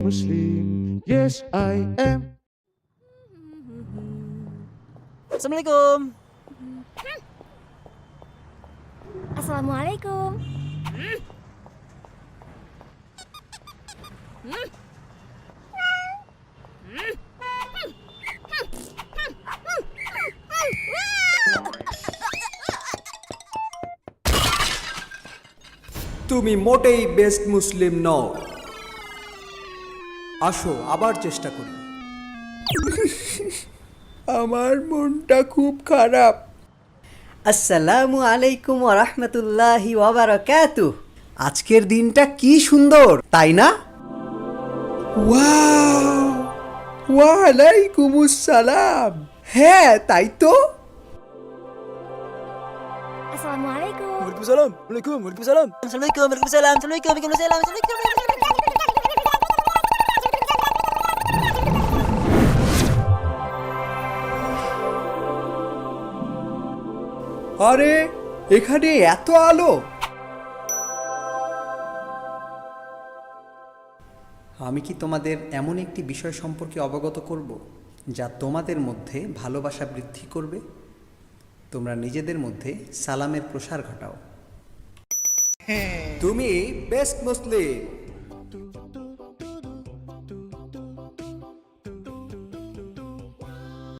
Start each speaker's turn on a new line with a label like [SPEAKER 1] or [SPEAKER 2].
[SPEAKER 1] Muslim, yes I am.
[SPEAKER 2] Assalamualaikum.
[SPEAKER 3] Assalamualaikum.
[SPEAKER 4] তুমি মোটেই best মুসলিম নও। আসো আবার চেষ্টা করি।
[SPEAKER 5] আমার মনটা খুব খারাপ।
[SPEAKER 6] আসসালামু আলাইকুম ওয়া রাহমাতুল্লাহি ওয়া বারাকাতুহু। আজকের দিনটা কি সুন্দর, তাই না?
[SPEAKER 5] ওয়াও, ওয়ালাইকুমুস সালাম। হ্যাঁ, তাই তো।
[SPEAKER 3] Assalamualaikum.
[SPEAKER 2] Waalaikumsalam. Waalaikumsalam. Assalamualaikum. Waalaikumsalam. Assalamualaikum. Waalaikumsalam.
[SPEAKER 4] আরে এখানে এত আলো! আমি কি তোমাদের এমন একটি বিষয় সম্পর্কে অবগত করব যা তোমাদের মধ্যে ভালোবাসা বৃদ্ধি করবে? তোমরা নিজেদের মধ্যে সালামের প্রসার ঘটাও। তুমি বেস্ট মুসলিম।